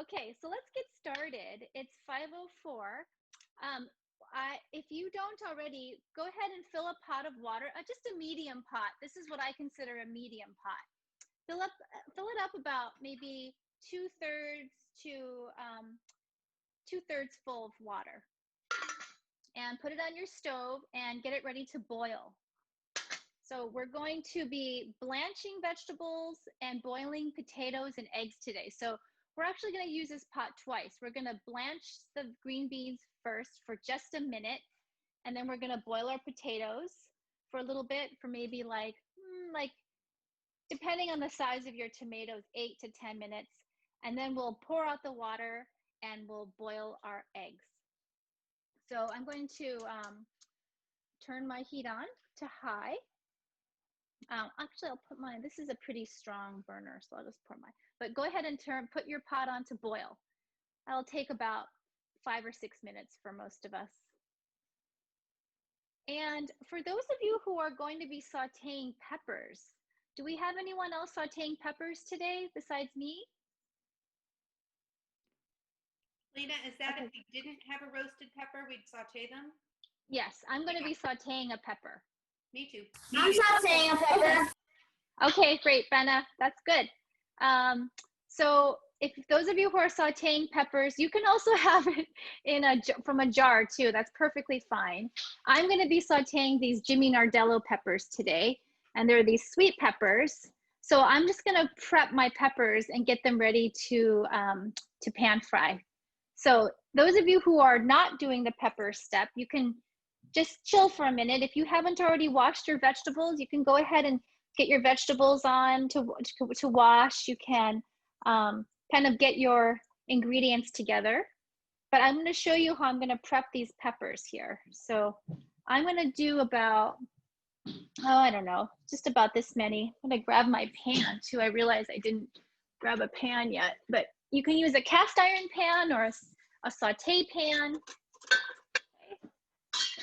Okay, so let's get started. It's 5:04. If you don't already, go ahead and fill a pot of water, just a medium pot. This is what I consider a medium pot. Fill it up about maybe two-thirds to two-thirds full of water. And put it on your stove and get it ready to boil. So we're going to be blanching vegetables and boiling potatoes and eggs today. So we're actually going to use this pot twice. We're going to blanch the green beans first for just a minute, and then we're going to boil our potatoes for a little bit, for maybe like depending on the size of your tomatoes, 8 to 10 minutes. And then we'll pour out the water and we'll boil our eggs. So I'm going to turn my heat on to high. Actually, I'll put mine, this is a pretty strong burner, so I'll just pour mine. But go ahead and put your pot on to boil. That'll take about 5 or 6 minutes for most of us. And for those of you who are going to be sauteing peppers, do we have anyone else sauteing peppers today besides me? Lynna, is that okay. If we didn't have a roasted pepper, we'd saute them? Yes, I'm going to be sauteing a pepper. Me too. I'm sauteing a pepper. Okay, great, Benna. That's good. So if those of you who are sauteing peppers, you can also have it in from a jar too. That's perfectly fine. I'm going to be sauteing these Jimmy Nardello peppers today, and they're these sweet peppers. So I'm just going to prep my peppers and get them ready to pan fry. So those of you who are not doing the pepper step, you can just chill for a minute. If you haven't already washed your vegetables, you can go ahead and get your vegetables on to wash. You can kind of get your ingredients together. But I'm going to show you how I'm going to prep these peppers here. So I'm going to do about, I don't know, just about this many. I'm going to grab my pan too. I realize I didn't grab a pan yet, but you can use a cast iron pan or a saute pan.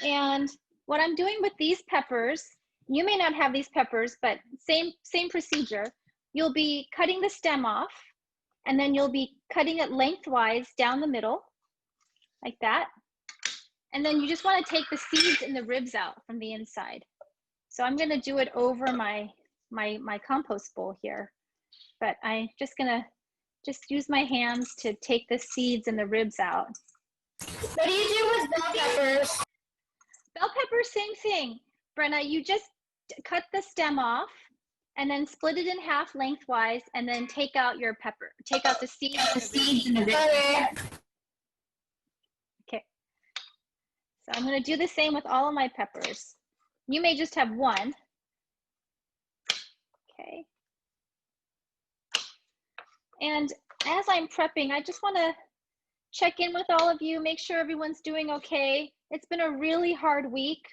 And what I'm doing with these peppers, you may not have these peppers, but same procedure. You'll be cutting the stem off, and then you'll be cutting it lengthwise down the middle, like that. And then you just want to take the seeds and the ribs out from the inside. So I'm going to do it over my compost bowl here, but I'm just going to use my hands to take the seeds and the ribs out. What do you do with bell peppers? Bell peppers, same thing. Brenna, you just cut the stem off and then split it in half lengthwise, and then take out your pepper. Take out the seeds and the ribs. Okay. So I'm going to do the same with all of my peppers. You may just have one. Okay. And as I'm prepping, I just want to check in with all of you, make sure everyone's doing okay. It's been a really hard week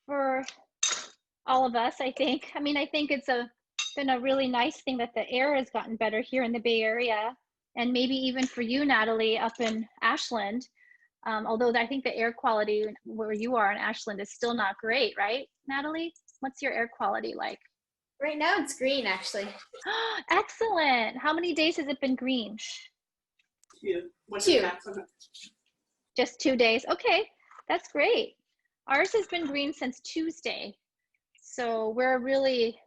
for all of us, I think. I mean, I think it's been a really nice thing that the air has gotten better here in the Bay Area, and maybe even for you, Natalie, up in Ashland. Although I think the air quality where you are in Ashland is still not great, right, Natalie? What's your air quality like? Right now it's green, actually. Excellent. How many days has it been green? 2. Just 2 days. Okay, that's great. Ours has been green since Tuesday. So we're really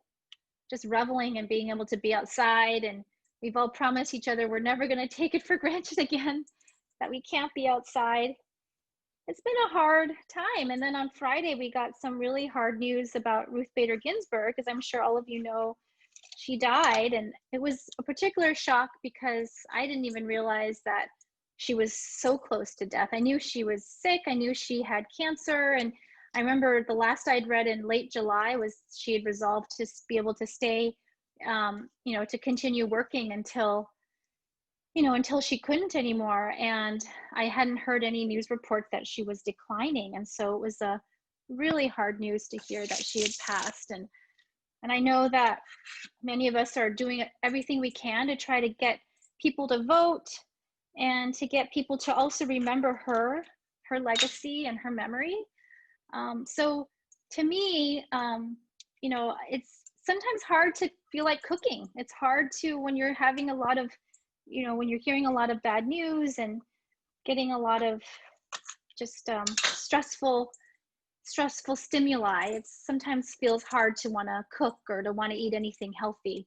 just reveling in being able to be outside, and we've all promised each other we're never going to take it for granted again, that we can't be outside. It's been a hard time. And then on Friday, we got some really hard news about Ruth Bader Ginsburg, as I'm sure all of you know, she died. And it was a particular shock because I didn't even realize that she was so close to death. I knew she was sick. I knew she had cancer. And I remember the last I'd read in late July was she had resolved to be able to stay, to continue working until she couldn't anymore. And I hadn't heard any news reports that she was declining. And so it was a really hard news to hear that she had passed. And I know that many of us are doing everything we can to try to get people to vote and to get people to also remember her legacy and her memory. So to me, it's sometimes hard to feel like cooking. It's hard to, when you're having a lot of you know, when you're hearing a lot of bad news and getting a lot of just stressful stimuli, it sometimes feels hard to want to cook or to want to eat anything healthy.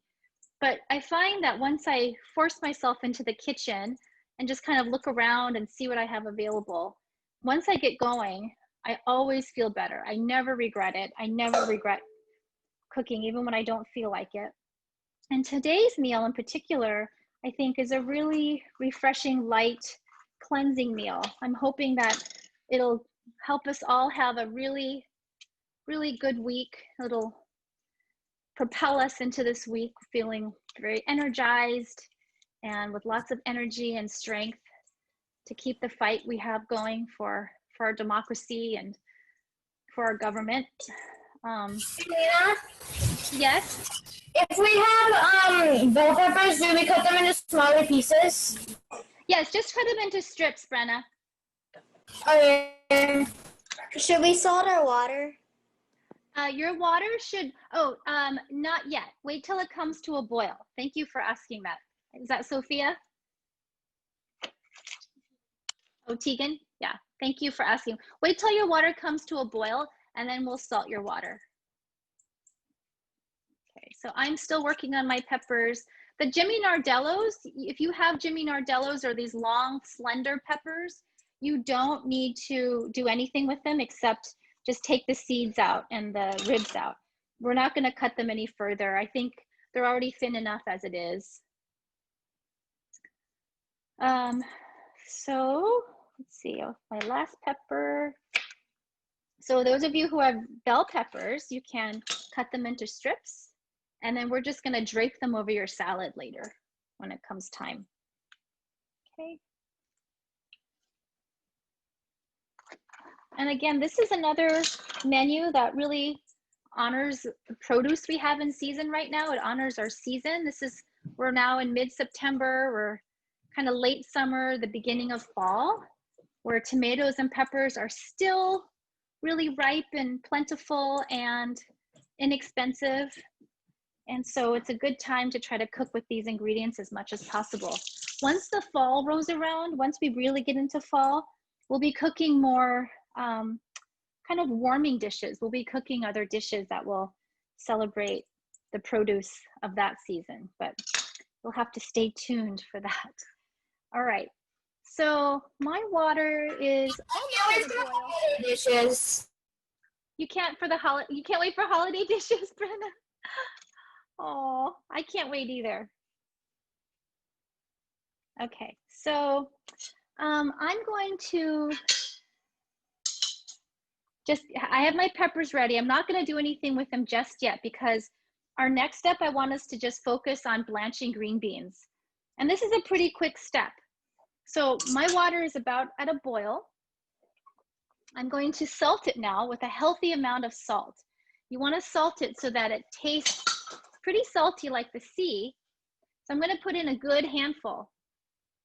But I find that once I force myself into the kitchen and just kind of look around and see what I have available, once I get going, I always feel better. I never regret it. I never regret cooking, even when I don't feel like it. And today's meal in particular, I think, is a really refreshing, light, cleansing meal. I'm hoping that it'll help us all have a really, really good week. It'll propel us into this week feeling very energized and with lots of energy and strength to keep the fight we have going for our democracy and for our government. Lynna, Yes? if we have bell peppers, do we cut them into smaller pieces? Yes, just cut them into strips, Brenna. Okay. Should we salt our water? Your water should, not yet. Wait till it comes to a boil. Thank you for asking that. Is that Sophia? Oh, Tegan? Yeah, thank you for asking. Wait till your water comes to a boil and then we'll salt your water. Okay, so I'm still working on my peppers. The Jimmy Nardellos, if you have Jimmy Nardellos or these long, slender peppers, you don't need to do anything with them except just take the seeds out and the ribs out. We're not going to cut them any further. I think they're already thin enough as it is. So let's see, my last pepper. So those of you who have bell peppers, you can cut them into strips, and then we're just going to drape them over your salad later when it comes time. Okay. And again, this is another menu that really honors the produce we have in season right now. It honors our season. We're now in mid-September. We're kind of late summer, the beginning of fall, where tomatoes and peppers are still really ripe and plentiful and inexpensive. And so it's a good time to try to cook with these ingredients as much as possible. Once the fall rolls around, once we really get into fall, we'll be cooking more kind of warming dishes. We'll be cooking other dishes that will celebrate the produce of that season, but we'll have to stay tuned for that. All right, so my water is almost at a boil. Dishes. You can't wait for holiday dishes, Brenda? Oh, I can't wait either. Okay, so I'm going to I have my peppers ready. I'm not going to do anything with them just yet because our next step, I want us to just focus on blanching green beans. And this is a pretty quick step. So my water is about at a boil. I'm going to salt it now with a healthy amount of salt. You want to salt it so that it tastes pretty salty like the sea. So I'm going to put in a good handful.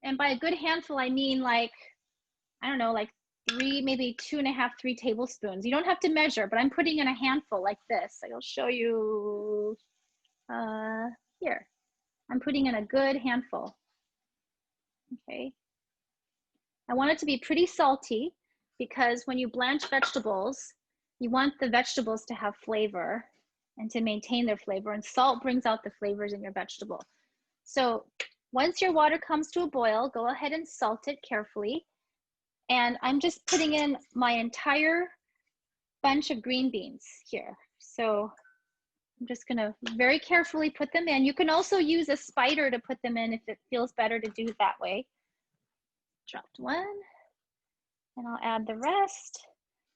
And by a good handful, I mean like, I don't know, like 3 tablespoons. You don't have to measure, but I'm putting in a handful like this. I'll show you here. I'm putting in a good handful. Okay. I want it to be pretty salty because when you blanch vegetables, you want the vegetables to have flavor and to maintain their flavor, and salt brings out the flavors in your vegetable. So once your water comes to a boil, go ahead and salt it carefully. And I'm just putting in my entire bunch of green beans here. So I'm just gonna very carefully put them in. You can also use a spider to put them in if it feels better to do it that way. Dropped one, and I'll add the rest.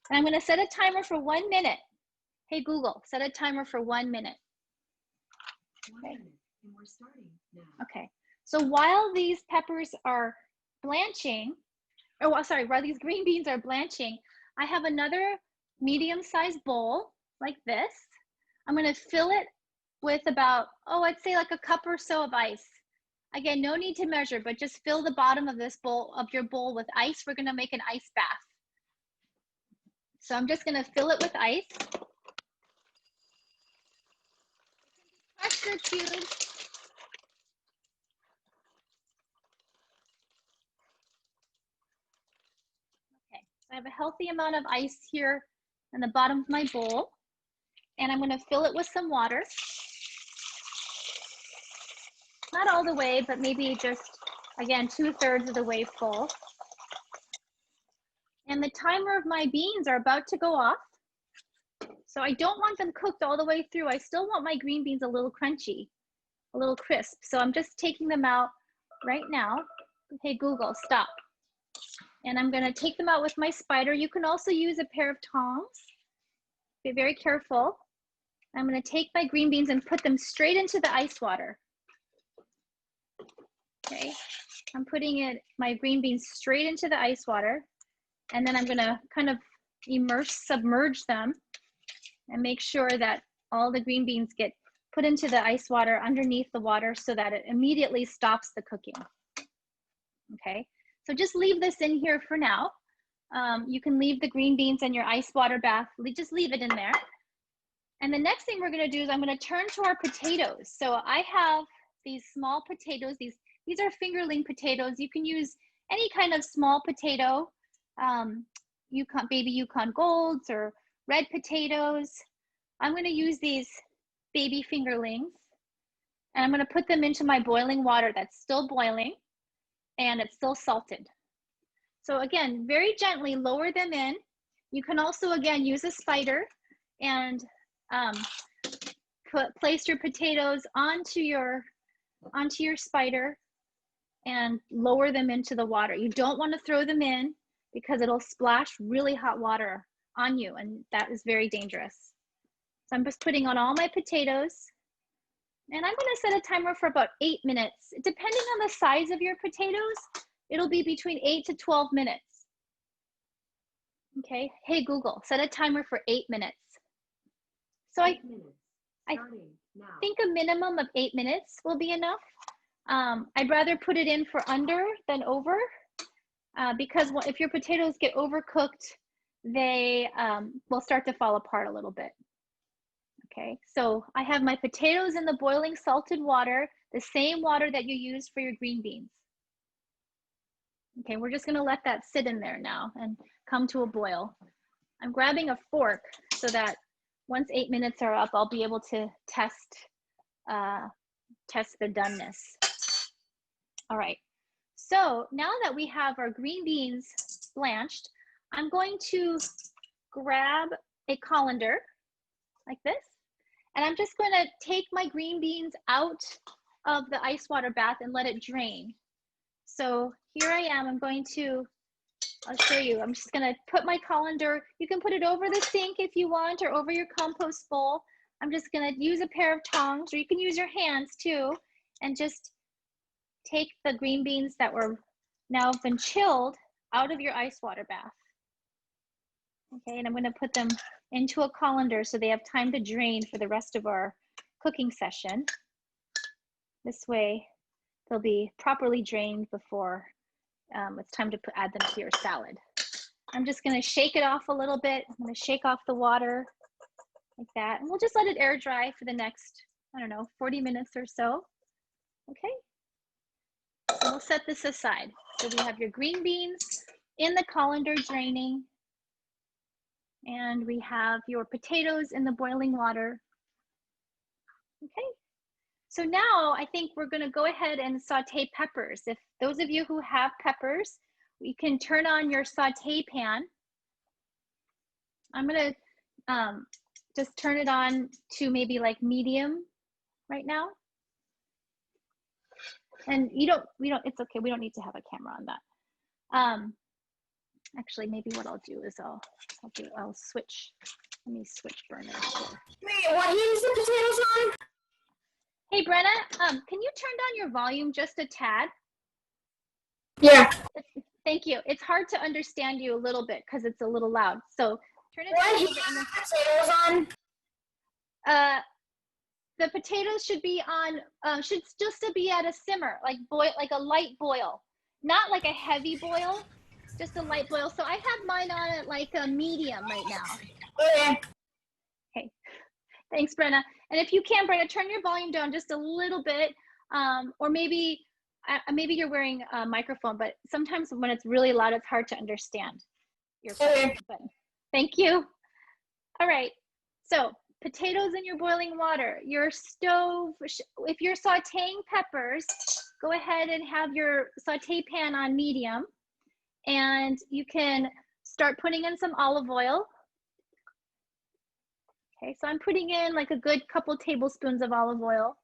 And I'm gonna set a timer for 1 minute. Hey Google, set a timer for 1 minute. Okay. And we're starting now. Okay, so while these peppers are blanching, while these green beans are blanching, I have another medium-sized bowl like this. I'm gonna fill it with about, I'd say like a cup or so of ice. Again, no need to measure, but just fill the bottom of this bowl, of your bowl, with ice. We're gonna make an ice bath. So I'm just gonna fill it with ice. Pressure cubes. have a healthy amount of ice here in the bottom of my bowl, and I'm gonna fill it with some water. Not all the way, but maybe just, again, 2/3 of the way full. And the timer of my beans are about to go off. So I don't want them cooked all the way through. I still want my green beans a little crunchy, a little crisp. So I'm just taking them out right now. Hey, Google, stop. And I'm gonna take them out with my spider. You can also use a pair of tongs. Be very careful. I'm gonna take my green beans and put them straight into the ice water. Okay, I'm putting my green beans straight into the ice water, and then I'm gonna kind of submerge them and make sure that all the green beans get put into the ice water underneath the water so that it immediately stops the cooking. Okay, so just leave this in here for now. You can leave the green beans in your ice water bath, just leave it in there. And the next thing we're gonna do is I'm gonna turn to our potatoes. So I have these small potatoes, these are fingerling potatoes. You can use any kind of small potato, baby Yukon Golds or red potatoes. I'm gonna use these baby fingerlings, and I'm gonna put them into my boiling water that's still boiling, and it's still salted. So again, very gently lower them in. You can also, again, use a spider and place your potatoes onto your spider and lower them into the water. You don't want to throw them in because it'll splash really hot water on you, and that is very dangerous. So I'm just putting on all my potatoes, and I'm gonna set a timer for about 8 minutes. Depending on the size of your potatoes, it'll be between 8 to 12 minutes. Okay, hey Google, set a timer for 8 minutes. So I think a minimum of 8 minutes will be enough. I'd rather put it in for under than over because if your potatoes get overcooked, they will start to fall apart a little bit. Okay, so I have my potatoes in the boiling salted water, the same water that you use for your green beans. Okay, we're just gonna let that sit in there now and come to a boil. I'm grabbing a fork so that once 8 minutes are up, I'll be able to test the doneness. All right, so now that we have our green beans blanched, I'm going to grab a colander like this, and I'm just going to take my green beans out of the ice water bath and let it drain. So here I am, I'll show you. I'm just gonna put my colander, you can put it over the sink if you want or over your compost bowl. I'm just gonna use a pair of tongs, or you can use your hands too, and just take the green beans that were now been chilled out of your ice water bath. Okay, and I'm gonna put them into a colander so they have time to drain for the rest of our cooking session. This way, they'll be properly drained before it's time to add them to your salad. I'm just gonna shake it off a little bit. I'm gonna shake off the water like that. And we'll just let it air dry for the next, I don't know, 40 minutes or so. Okay, so we'll set this aside. So we have your green beans in the colander draining, and we have your potatoes in the boiling water. Okay. So now I think we're gonna go ahead and saute peppers. If those of you who have peppers, you can turn on your saute pan. I'm gonna just turn it on to maybe like medium right now. And it's okay, we don't need to have a camera on that. Actually, maybe what I'll do is I'll switch, let me switch burners here. Wait, what heat is the potatoes on? Hey, Brenna, can you turn down your volume just a tad? Yeah. Thank you. It's hard to understand you a little bit because it's a little loud. So turn it What down a heat little bit. are the potatoes on? The potatoes should be on, should just be at a simmer, like a light boil, not like a heavy boil, just a light boil. So I have mine on at like a medium right now. Okay. Okay. Thanks, Brenna. And if you can, Brenna, turn your volume down just a little bit, or maybe you're wearing a microphone, but sometimes when it's really loud, it's hard to understand. your Okay. but thank you. All right, so potatoes in your boiling water, your stove, if you're sauteing peppers, go ahead and have your saute pan on medium, and you can start putting in some olive oil. Okay, so I'm putting in like a good couple tablespoons of olive oil.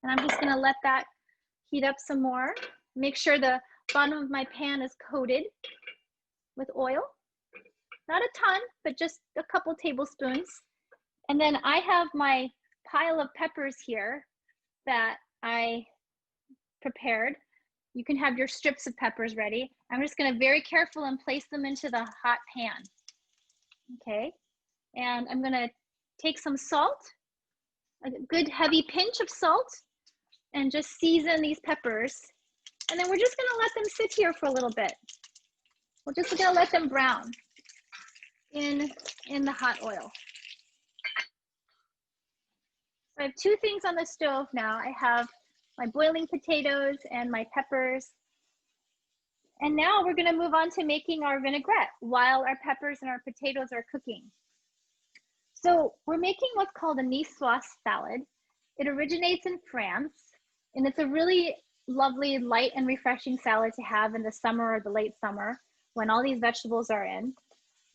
And I'm just gonna let that heat up some more. Make sure the bottom of my pan is coated with oil. Not a ton, but just a couple tablespoons. And then I have my pile of peppers here that I prepared. You can have your strips of peppers ready. I'm just gonna very careful and place them into the hot pan. Okay, and I'm gonna take some salt, a good heavy pinch of salt, and just season these peppers. And then we're just gonna let them sit here for a little bit. We're just gonna let them brown in the hot oil. So I have two things on the stove now. I have my boiling potatoes and my peppers. And now we're gonna move on to making our vinaigrette while our peppers and our potatoes are cooking. So we're making what's called a Niçoise salad. It originates in France, and it's a really lovely, light and refreshing salad to have in the summer or the late summer when all these vegetables are in.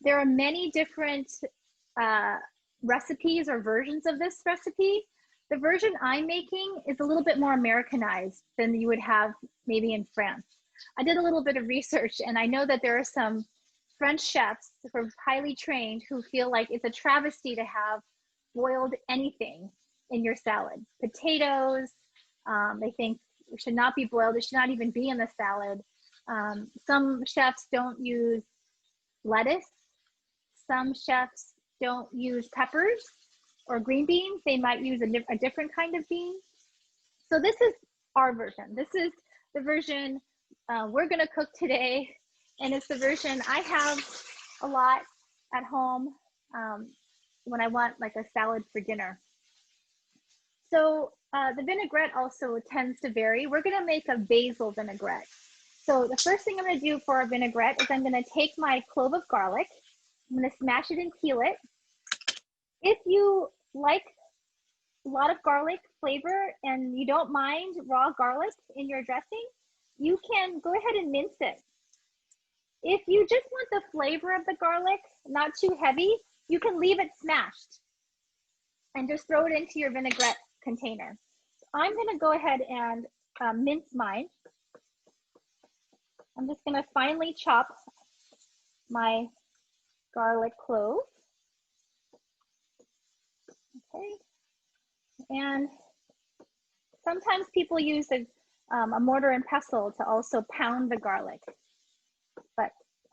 There are many different recipes or versions of this recipe. The version I'm making is a little bit more Americanized than you would have maybe in France. I did a little bit of research, and I know that there are some French chefs who are highly trained who feel like it's a travesty to have boiled anything in your salad. Potatoes, they think it should not be boiled. It should not even be in the salad. Some chefs don't use lettuce. Some chefs don't use peppers or green beans. They might use a different kind of bean. So this is our version. This is the version we're gonna cook today. And it's the version I have a lot at home when I want like a salad for dinner. So the vinaigrette also tends to vary. We're gonna make a basil vinaigrette. So the first thing I'm gonna do for our vinaigrette is I'm gonna take my clove of garlic, I'm gonna smash it and peel it. If you like a lot of garlic flavor and you don't mind raw garlic in your dressing, you can go ahead and mince it. If you just want the flavor of the garlic, not too heavy, you can leave it smashed and just throw it into your vinaigrette container. So I'm gonna go ahead and mince mine. I'm just gonna finely chop my garlic clove. Okay, and sometimes people use a mortar and pestle to also pound the garlic. But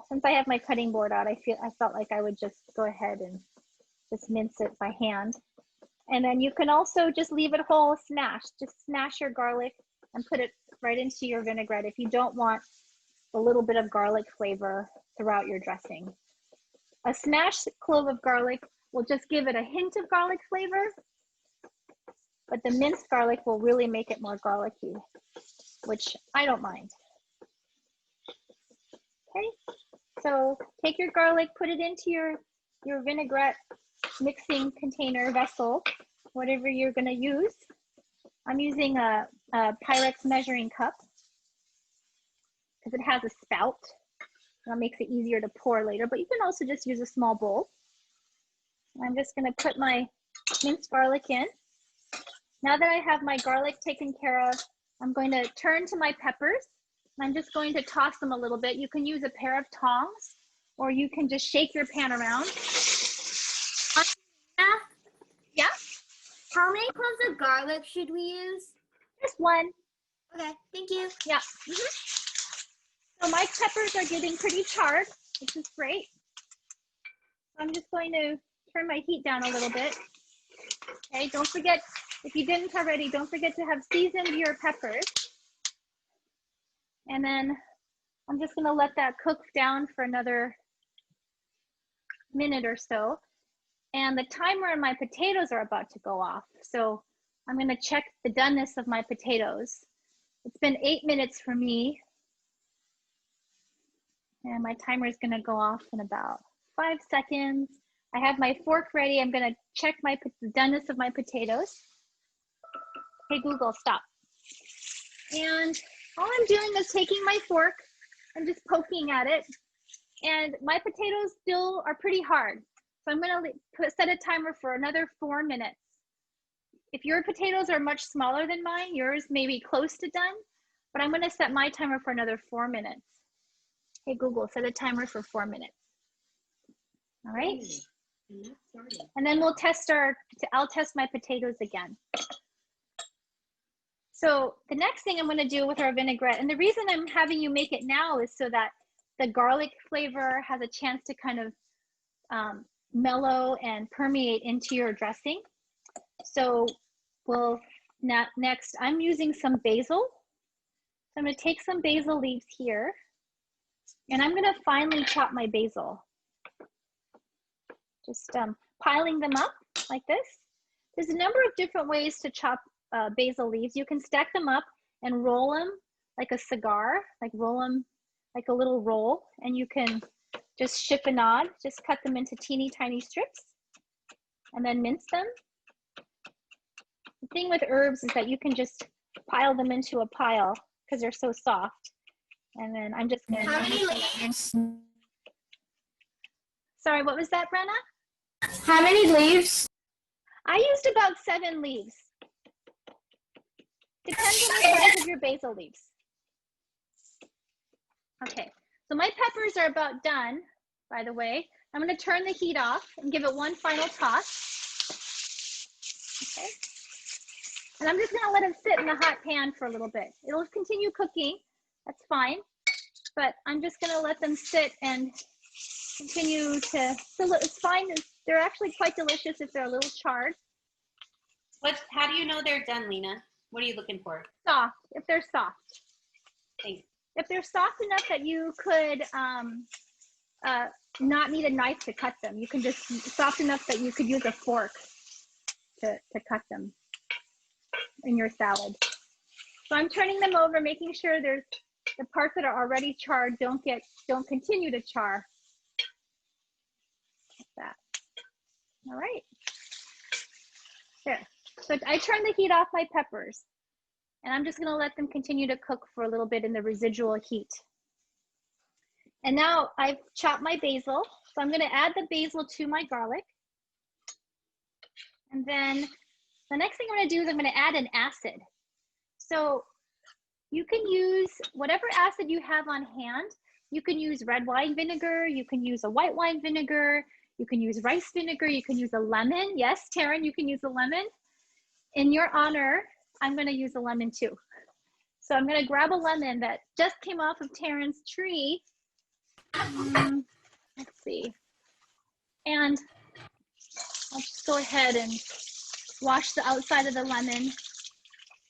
since I have my cutting board out, I felt like I would just go ahead and just mince it by hand. And then you can also just leave it whole smashed. Just smash your garlic and put it right into your vinaigrette if you don't want a little bit of garlic flavor throughout your dressing. A smashed clove of garlic will just give it a hint of garlic flavor, but the minced garlic will really make it more garlicky, which I don't mind. Okay, so take your garlic, put it into your vinaigrette mixing container vessel, whatever you're gonna use. I'm using a Pyrex measuring cup because it has a spout. That makes it easier to pour later, but you can also just use a small bowl. I'm just gonna put my minced garlic in. Now that I have my garlic taken care of, I'm going to turn to my peppers. I'm just going to toss them a little bit. You can use a pair of tongs, or you can just shake your pan around. Yeah? How many cloves of garlic should we use? Just one. Okay, thank you. Yeah. So my peppers are getting pretty charred, which is great. I'm just going to turn my heat down a little bit. Okay, don't forget, if you didn't already, don't forget to have seasoned your peppers. And then I'm just gonna let that cook down for another minute or so. And the timer on my potatoes are about to go off. So I'm gonna check the doneness of my potatoes. It's been 8 minutes for me. And my timer is gonna go off in about 5 seconds. I have my fork ready. I'm gonna check the doneness of my potatoes. Hey Google, stop. And all I'm doing is taking my fork and just poking at it. And my potatoes still are pretty hard. So I'm gonna set a timer for another 4 minutes. If your potatoes are much smaller than mine, yours may be close to done, but I'm gonna set my timer for another 4 minutes. Hey Google, set a timer for 4 minutes. All right. And then we'll I'll test my potatoes again. So the next thing I'm gonna do with our vinaigrette, and the reason I'm having you make it now is so that the garlic flavor has a chance to kind of mellow and permeate into your dressing. So next I'm using some basil. So I'm gonna take some basil leaves here, and I'm gonna finely chop my basil. Just piling them up like this. There's a number of different ways to chop basil leaves. You can stack them up and roll them like a cigar, like roll them like a little roll, and you can just chiffonade, just cut them into teeny tiny strips and then mince them. The thing with herbs is that you can just pile them into a pile because they're so soft. And then I'm just gonna— How many leaves? Sorry, what was that, Brenna? How many leaves? I used about 7 leaves. Depends on the size of your basil leaves. Okay, so my peppers are about done, by the way. I'm gonna turn the heat off and give it one final toss. Okay. And I'm just gonna let it sit in the hot pan for a little bit. It'll continue cooking, that's fine. But I'm just gonna let them sit and continue to, so it's fine. They're actually quite delicious if they're a little charred. How do you know they're done, Lynna? What are you looking for? Soft, if they're soft. Thanks. If they're soft enough that you could not need a knife to cut them, you can just, soft enough that you could use a fork to cut them in your salad. So I'm turning them over, making sure there's the parts that are already charred don't continue to char. Like that. All right. There. So I turned the heat off my peppers, and I'm just gonna let them continue to cook for a little bit in the residual heat. And now I've chopped my basil, so I'm gonna add the basil to my garlic. And then the next thing I'm gonna do is I'm gonna add an acid. So you can use whatever acid you have on hand. You can use red wine vinegar, you can use a white wine vinegar, you can use rice vinegar, you can use a lemon. Yes, Taryn, you can use a lemon. In your honor, I'm gonna use a lemon too. So I'm gonna grab a lemon that just came off of Taryn's tree. Let's see. And I'll just go ahead and wash the outside of the lemon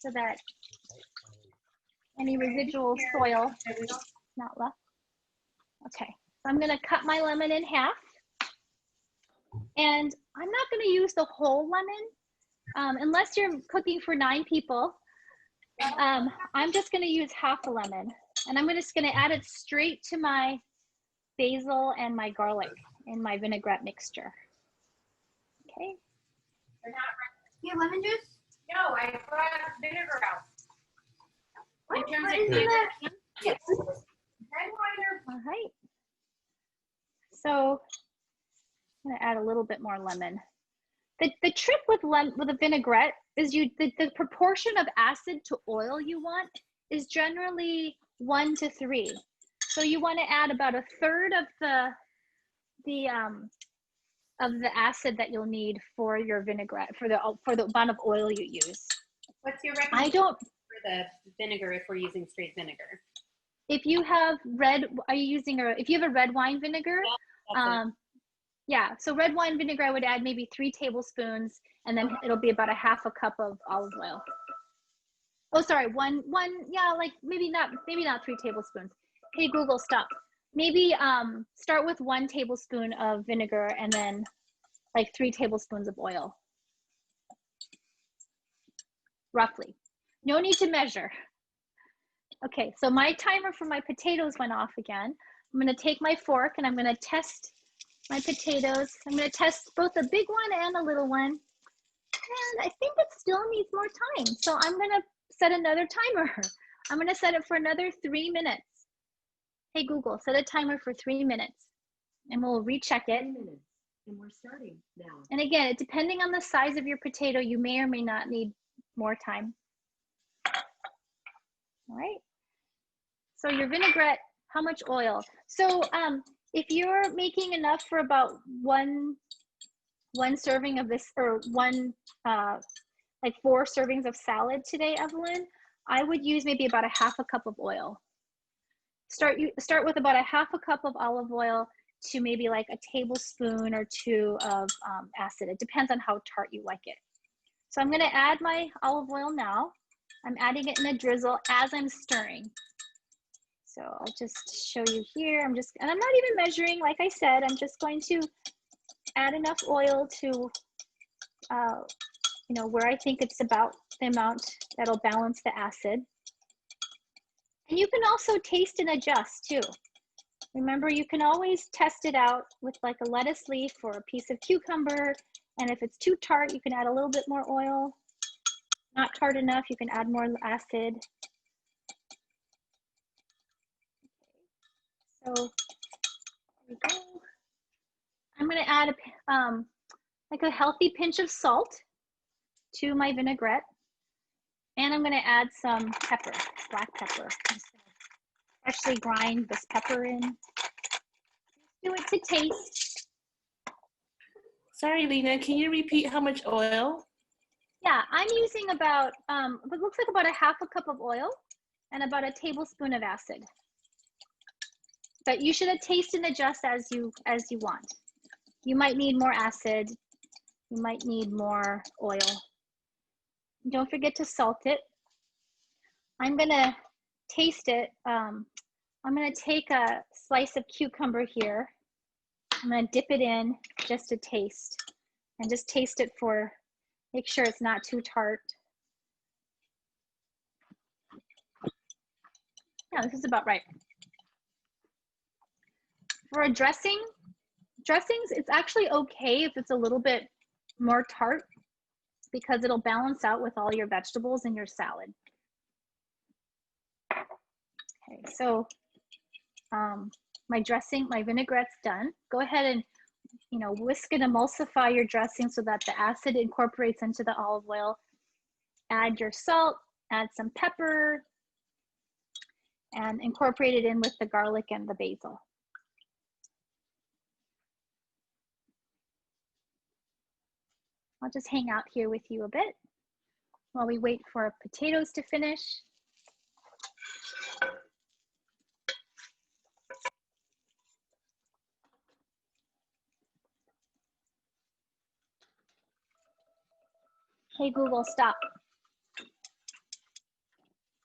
so that any residual soil is not left. Okay, so I'm gonna cut my lemon in half. And I'm not gonna use the whole lemon, unless you're cooking for 9 people. I'm just gonna use half a lemon, and I'm just gonna add it straight to my basil and my garlic in my vinaigrette mixture. Okay. You have lemon juice? No, I brought vinegar out. What? In terms What of is vinegar. that? Yes. Red wine. All right. So I'm gonna add a little bit more lemon. The trick with a vinaigrette is the proportion of acid to oil you want is generally 1 to 3. So you want to add about 1/3 of the acid that you'll need for your vinaigrette, for the amount of oil you use. What's your recommendation for the vinegar if we're using straight vinegar? If you have if you have a red wine vinegar, yeah, so red wine vinegar, I would add maybe 3 tablespoons, and then it'll be about 1/2 cup of olive oil. Oh, sorry, one, yeah, like maybe not 3 tablespoons. Hey, Google, stop. Maybe start with 1 tablespoon of vinegar and then like 3 tablespoons of oil. Roughly. No need to measure. Okay, so my timer for my potatoes went off again. I'm gonna take my fork and I'm gonna test my potatoes. I'm gonna test both a big one and a little one. And I think it still needs more time. So I'm gonna set another timer. I'm gonna set it for another 3 minutes. Hey Google, set a timer for 3 minutes and we'll recheck it. 3 minutes, and we're starting now. And again, depending on the size of your potato, you may or may not need more time. All right. So your vinaigrette, how much oil? So if you're making enough for about one serving of this, or like 4 servings of salad today, Evelyn, I would use maybe about a half a cup of oil. Start with about a half a cup of olive oil to maybe like a tablespoon or 2 of acid. It depends on how tart you like it. So I'm gonna add my olive oil now. I'm adding it in a drizzle as I'm stirring. So I'll just show you here. And I'm not even measuring, like I said, I'm just going to add enough oil to, you know, where I think it's about the amount that'll balance the acid. And you can also taste and adjust too. Remember, you can always test it out with like a lettuce leaf or a piece of cucumber. And if it's too tart, you can add a little bit more oil. Not tart enough, you can add more acid. So there we go. I'm gonna add like a healthy pinch of salt to my vinaigrette. And I'm gonna add some pepper, black pepper. I'm just gonna actually grind this pepper in. Do it to taste. Sorry, Lynna, can you repeat how much oil? Yeah, I'm using about, it looks like about a half a cup of oil and about a tablespoon of acid. But you should taste and adjust as you want. You might need more acid. You might need more oil. Don't forget to salt it. I'm gonna taste it. I'm gonna take a slice of cucumber here. I'm gonna dip it in just to taste, and just taste it for, make sure it's not too tart. Yeah, this is about right. For a dressings, it's actually okay if it's a little bit more tart because it'll balance out with all your vegetables in your salad. Okay, so my dressing, my vinaigrette's done. Go ahead and, you know, whisk and emulsify your dressing so that the acid incorporates into the olive oil. Add your salt, add some pepper, and incorporate it in with the garlic and the basil. I'll just hang out here with you a bit while we wait for our potatoes to finish. Hey, Google, stop.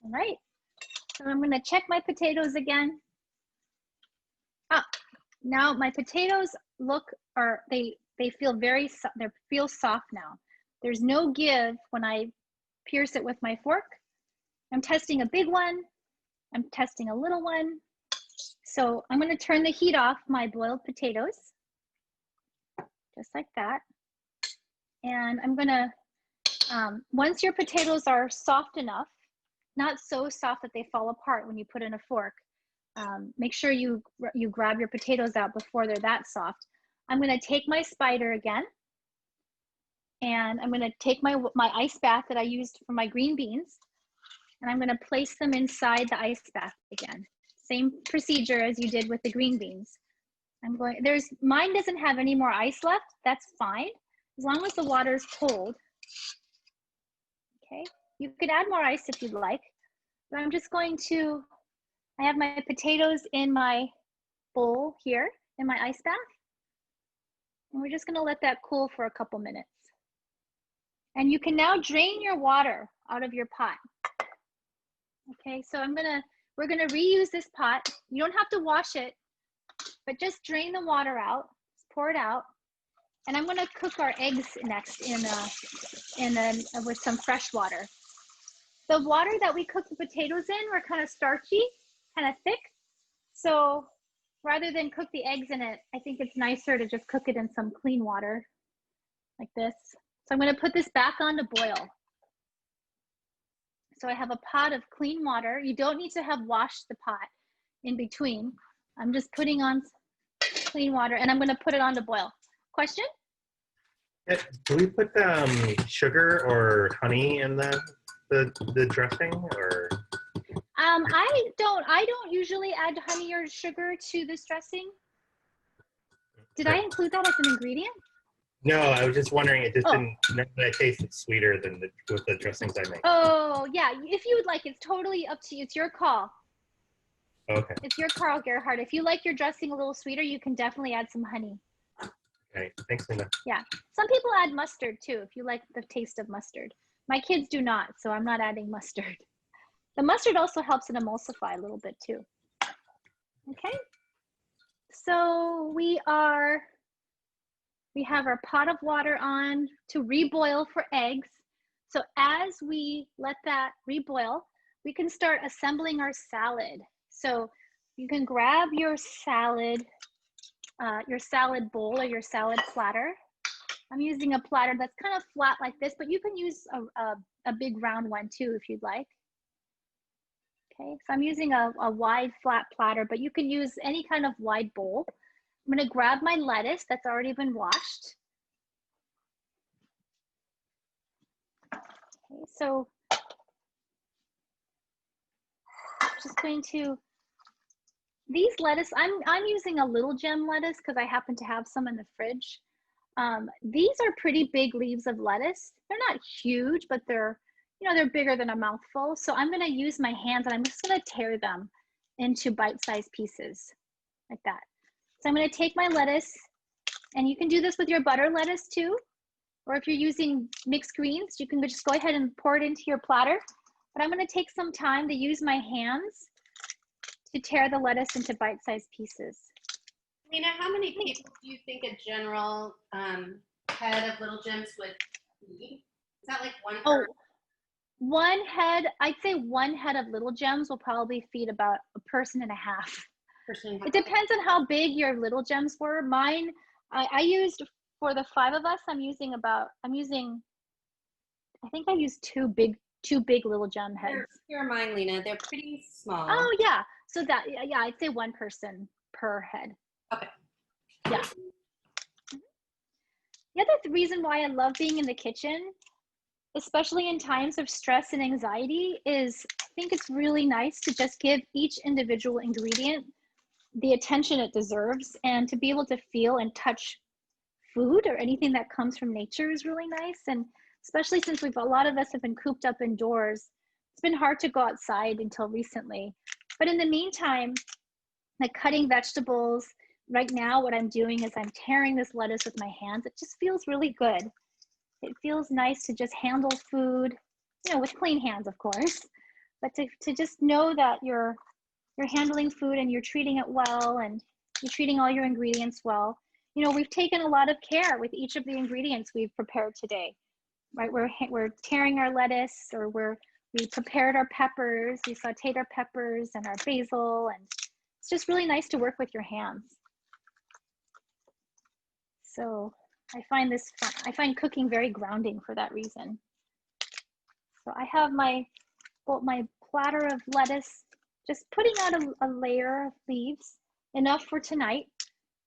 All right, so I'm gonna check my potatoes again. Ah, now my potatoes look, or they feel very, they feel soft now. There's no give when I pierce it with my fork. I'm testing a big one. I'm testing a little one. So I'm gonna turn the heat off my boiled potatoes, just like that. And I'm gonna, once your potatoes are soft enough, not so soft that they fall apart when you put in a fork, make sure you grab your potatoes out before they're that soft. I'm gonna take my spider again, and I'm gonna take my ice bath that I used for my green beans, and I'm gonna place them inside the ice bath again. Same procedure as you did with the green beans. Mine doesn't have any more ice left, that's fine, as long as the water is cold. Okay, you could add more ice if you'd like, but I'm just going to, I have my potatoes in my bowl here in my ice bath. And we're just gonna let that cool for a couple minutes. And you can now drain your water out of your pot. Okay, so we're gonna reuse this pot. You don't have to wash it, but just drain the water out, just pour it out. And I'm gonna cook our eggs next with some fresh water. The water that we cooked the potatoes in were kind of starchy, kind of thick. So rather than cook the eggs in it, I think it's nicer to just cook it in some clean water like this. So I'm going to put this back on to boil. So I have a pot of clean water. You don't need to have washed the pot in between. I'm just putting on clean water and I'm going to put it on to boil. Question? Do we put sugar or honey in the dressing, or? I don't usually add honey or sugar to this dressing. Did I include that as an ingredient? No, I was just wondering. It just didn't. It tasted sweeter than with the dressings I make. Oh yeah, if you would like, it's totally up to you. It's your call. Okay. It's your call, Gerhard. If you like your dressing a little sweeter, you can definitely add some honey. Okay. Thanks, Lynna. Yeah. Some people add mustard too, if you like the taste of mustard. My kids do not, so I'm not adding mustard. The mustard also helps it emulsify a little bit too. Okay. So we have our pot of water on to reboil for eggs. So as we let that reboil, we can start assembling our salad. So you can grab your salad bowl or your salad platter. I'm using a platter that's kind of flat like this, but you can use a big round one too if you'd like. Okay, so I'm using a wide flat platter, but you can use any kind of wide bowl. I'm going to grab my lettuce that's already been washed. Okay, so just going to, these lettuce, I'm using a little gem lettuce because I happen to have some in the fridge. These are pretty big leaves of lettuce. They're not huge, but they're bigger than a mouthful. So I'm going to use my hands and I'm just going to tear them into bite-sized pieces like that. So I'm going to take my lettuce, and you can do this with your butter lettuce too. Or if you're using mixed greens, you can just go ahead and pour it into your platter. But I'm going to take some time to use my hands to tear the lettuce into bite-sized pieces. Lynna, how many people do you think a general head of Little Gems would feed? Is that like one per? One head, I'd say one head of Little Gems will probably feed about a person and a half. It depends on how big your Little Gems were. Mine, I used, for the 5 of us, I think I used two big Little Gem heads. Here are mine, Lynna. They're pretty small. Oh yeah, so that, yeah, I'd say one person per head. Okay. Yeah. The other reason why I love being in the kitchen, especially in times of stress and anxiety, is I think it's really nice to just give each individual ingredient the attention it deserves, and to be able to feel and touch food or anything that comes from nature is really nice. And especially since a lot of us have been cooped up indoors, it's been hard to go outside until recently. But in the meantime, like cutting vegetables, right now what I'm doing is I'm tearing this lettuce with my hands. It just feels really good. It feels nice to just handle food, with clean hands, of course, but to just know that you're handling food and you're treating it well, and you're treating all your ingredients well. We've taken a lot of care with each of the ingredients we've prepared today, right? We're tearing our lettuce, or we prepared our peppers, we sauteed our peppers and our basil, and it's just really nice to work with your hands. So I find this fun. I find cooking very grounding for that reason. So I have my platter of lettuce, just putting out a layer of leaves, enough for tonight.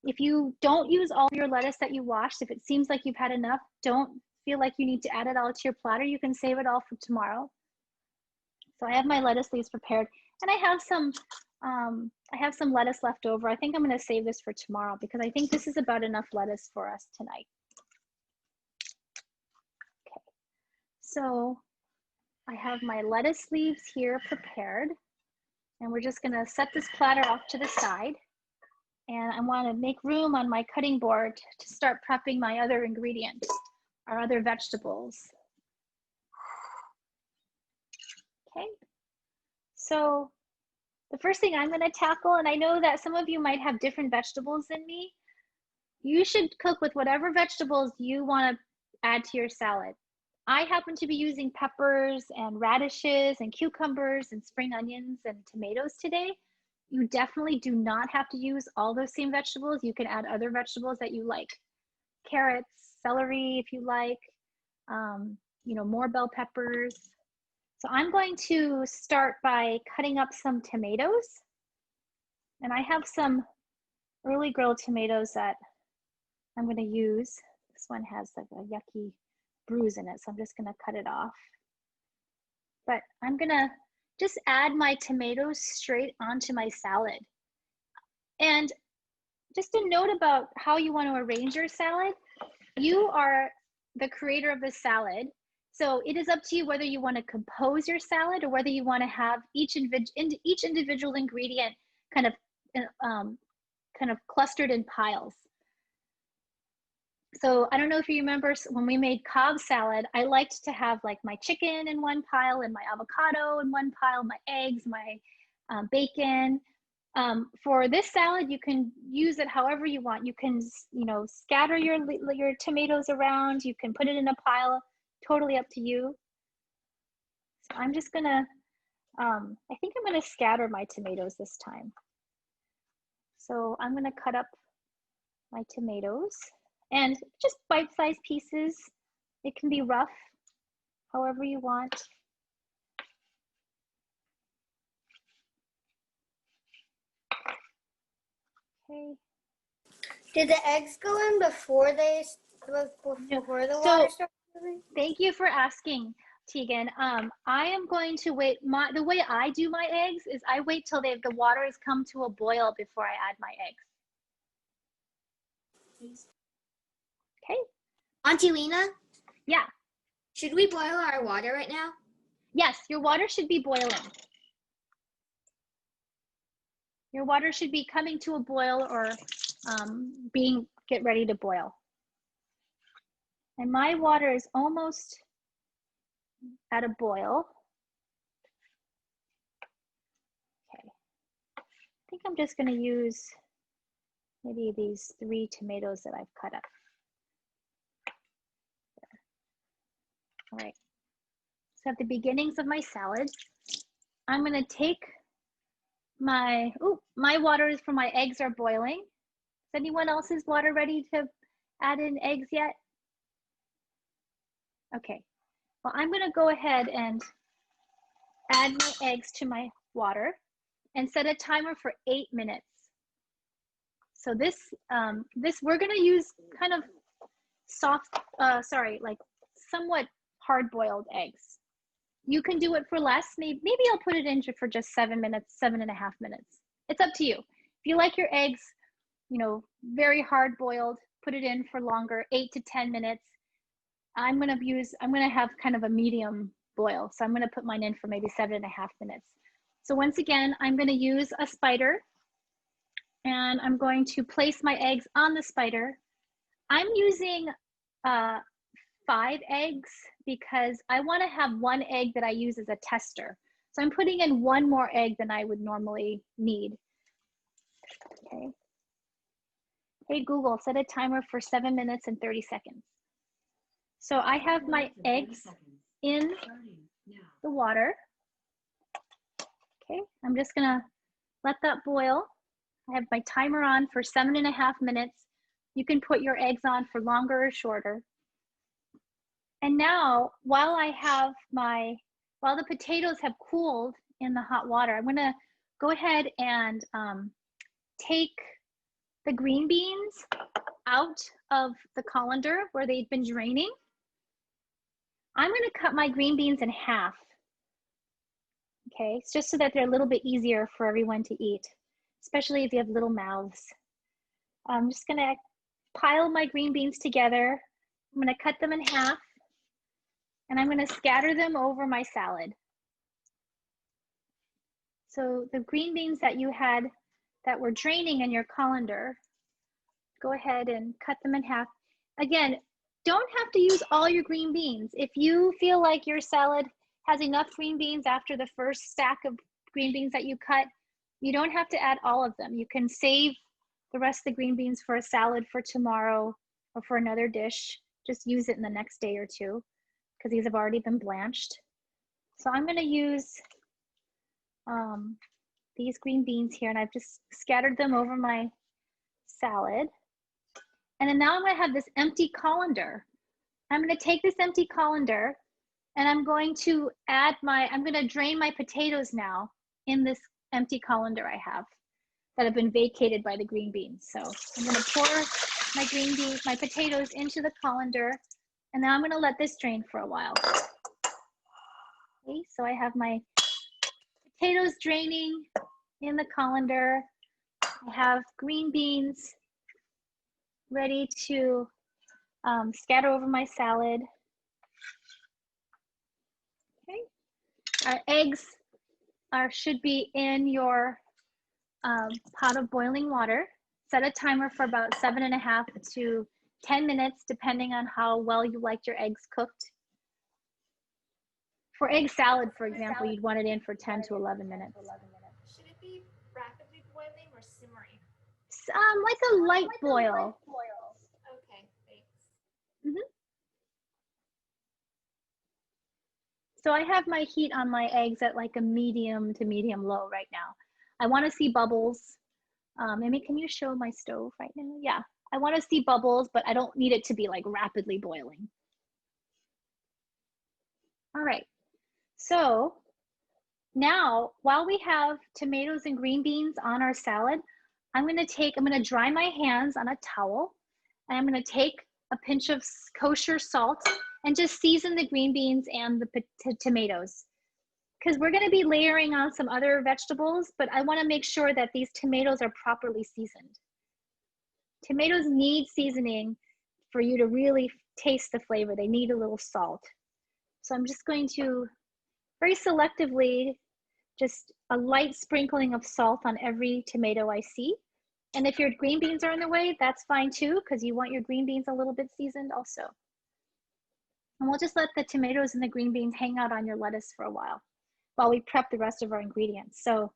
If you don't use all your lettuce that you washed, if it seems like you've had enough, don't feel like you need to add it all to your platter. You can save it all for tomorrow. So I have my lettuce leaves prepared, and I have some lettuce left over. I think I'm going to save this for tomorrow because I think this is about enough lettuce for us tonight. Okay, so I have my lettuce leaves here prepared, and we're just going to set this platter off to the side. And I want to make room on my cutting board to start prepping my other ingredients, our other vegetables. Okay, so the first thing I'm going to tackle, and I know that some of you might have different vegetables than me, you should cook with whatever vegetables you want to add to your salad. I happen to be using peppers and radishes and cucumbers and spring onions and tomatoes today. You definitely do not have to use all those same vegetables. You can add other vegetables that you like. Carrots, celery if you like, you know, more bell peppers. So I'm going to start by cutting up some tomatoes. And I have some early grilled tomatoes that I'm going to use. This one has like a yucky bruise in it, so I'm just going to cut it off. But I'm going to just add my tomatoes straight onto my salad. And just a note about how you want to arrange your salad. You are the creator of the salad. So it is up to you whether you want to compose your salad or whether you want to have each individual ingredient kind of clustered in piles. So I don't know if you remember when we made Cobb salad, I liked to have like my chicken in one pile and my avocado in one pile, my eggs, my bacon. For this salad, you can use it however you want. You can, you know, scatter your tomatoes around. You can put it in a pile, totally up to you. So I'm just gonna, I think I'm gonna scatter my tomatoes this time. So I'm gonna cut up my tomatoes and just bite-sized pieces. It can be rough, however you want. Okay. Did the eggs go in before the water started moving? Thank you for asking, Tegan. I am going to wait. The way I do my eggs is I wait till the water has come to a boil before I add my eggs. Okay. Auntie Lena, Yeah. should we boil our water right now? Yes, your water should be boiling. Your water should be coming to a boil or get ready to boil. And my water is almost at a boil. Okay. I think I'm just going to use maybe these 3 tomatoes that I've cut up. All right. So at the beginnings of my salad, I'm going to take my water is for my eggs are boiling. Is anyone else's water ready to add in eggs yet? Okay. Well, I'm going to go ahead and add my eggs to my water and set a timer for 8 minutes. So this we're going to use kind of soft, like somewhat hard-boiled eggs. You can do it for less. Maybe I'll put it in for just 7 minutes, 7.5 minutes. It's up to you. If you like your eggs, you know, very hard-boiled, put it in for longer, 8 to 10 minutes. I'm gonna have kind of a medium boil. So I'm gonna put mine in for maybe 7.5 minutes. So once again, I'm gonna use a spider and I'm going to place my eggs on the spider. I'm using 5 eggs because I want to have 1 egg that I use as a tester. So I'm putting in 1 more egg than I would normally need. Okay. Hey Google, set a timer for 7 minutes and 30 seconds. So I have my eggs in the water. Okay, I'm just gonna let that boil. I have my timer on for 7.5 minutes. You can put your eggs on for longer or shorter. And now, while the potatoes have cooled in the hot water, I'm gonna go ahead and take the green beans out of the colander where they've been draining. I'm gonna cut my green beans in half. Okay, it's just so that they're a little bit easier for everyone to eat, especially if you have little mouths. I'm just gonna pile my green beans together. I'm gonna cut them in half. And I'm going to scatter them over my salad. So the green beans that you had that were draining in your colander, go ahead and cut them in half. Again, don't have to use all your green beans. If you feel like your salad has enough green beans after the first stack of green beans that you cut, you don't have to add all of them. You can save the rest of the green beans for a salad for tomorrow or for another dish. Just use it in the next day or two, because these have already been blanched. So I'm going to use these green beans here, and I've just scattered them over my salad. And then now I'm gonna have this empty colander. I'm gonna take this empty colander and I'm going to I'm gonna drain my potatoes now in this empty colander I have that have been vacated by the green beans. So I'm gonna pour my potatoes into the colander, and now I'm gonna let this drain for a while. Okay, so I have my potatoes draining in the colander. I have green beans ready to scatter over my salad. Okay, our eggs should be in your pot of boiling water. Set a timer for about 7.5 to 10 minutes, depending on how well you like your eggs cooked. For egg salad, for example, you'd want it in for 10 to 11 minutes. Should it be rapidly boiling or simmering? Like a light boil. Okay, thanks. Mm-hmm. So I have my heat on my eggs at like a medium to medium low right now. I want to see bubbles. Amy, can you show my stove right now? Yeah, I want to see bubbles, but I don't need it to be like rapidly boiling. All right, so now while we have tomatoes and green beans on our salad, I'm gonna dry my hands on a towel, and I'm gonna take a pinch of kosher salt and just season the green beans and the tomatoes. Because we're going to be layering on some other vegetables, but I want to make sure that these tomatoes are properly seasoned. Tomatoes need seasoning for you to really taste the flavor. They need a little salt. So I'm just going to very selectively, just a light sprinkling of salt on every tomato I see. And if your green beans are in the way, that's fine too, because you want your green beans a little bit seasoned also. And we'll just let the tomatoes and the green beans hang out on your lettuce for a while we prep the rest of our ingredients. So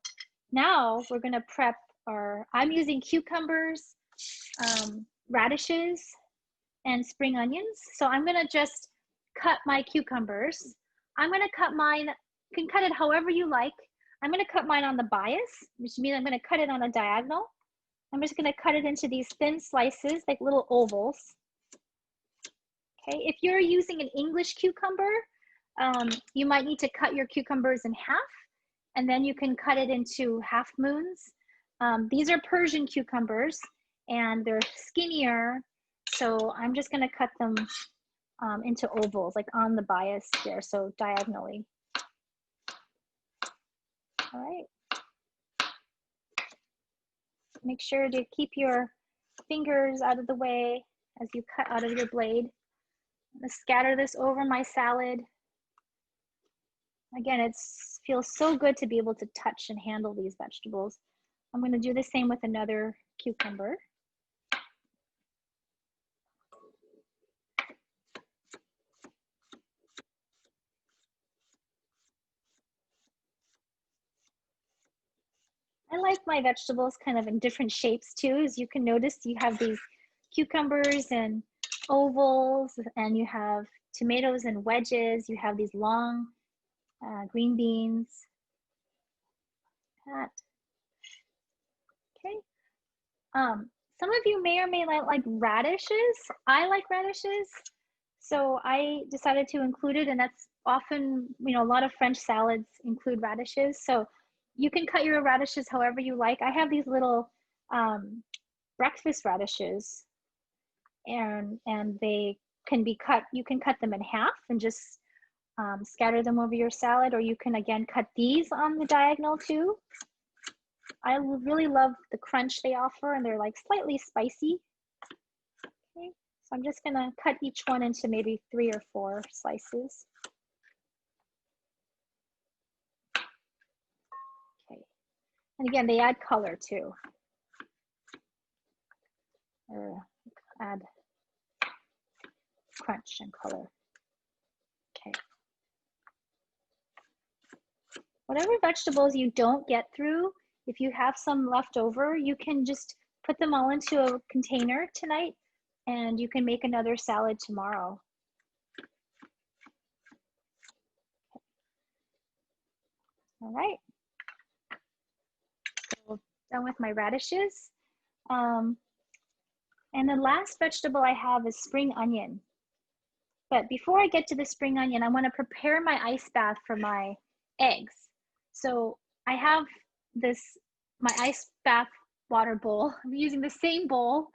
now we're gonna prep I'm using cucumbers, radishes, and spring onions. So I'm gonna just cut my cucumbers. I'm gonna cut mine, you can cut it however you like. I'm gonna cut mine on the bias, which means I'm gonna cut it on a diagonal. I'm just gonna cut it into these thin slices, like little ovals. Okay, if you're using an English cucumber, you might need to cut your cucumbers in half, and then you can cut it into half moons. These are Persian cucumbers, and they're skinnier, so I'm just gonna cut them into ovals, like on the bias there, so diagonally. All right. Make sure to keep your fingers out of the way as you cut out of your blade. I'm gonna scatter this over my salad. Again, it feels so good to be able to touch and handle these vegetables. I'm going to do the same with another cucumber. I like my vegetables kind of in different shapes too. As you can notice, you have these cucumbers and ovals, and you have tomatoes and wedges. You have these long green beans. Okay. Some of you may or may not like radishes. I like radishes, so I decided to include it, and that's often, a lot of French salads include radishes. So you can cut your radishes however you like. I have these little breakfast radishes, and they can be cut. You can cut them in half and just scatter them over your salad, or you can again cut these on the diagonal too. I really love the crunch they offer, and they're like slightly spicy. Okay, so I'm just gonna cut each one into maybe 3 or 4 slices. Okay, and again, they add color too. Or add crunch and color. Okay. Whatever vegetables you don't get through, if you have some left over, you can just put them all into a container tonight, and you can make another salad tomorrow. All right. done with my radishes. And the last vegetable I have is spring onion. But before I get to the spring onion, I want to prepare my ice bath for my eggs. So I have my ice bath water bowl. I'm using the same bowl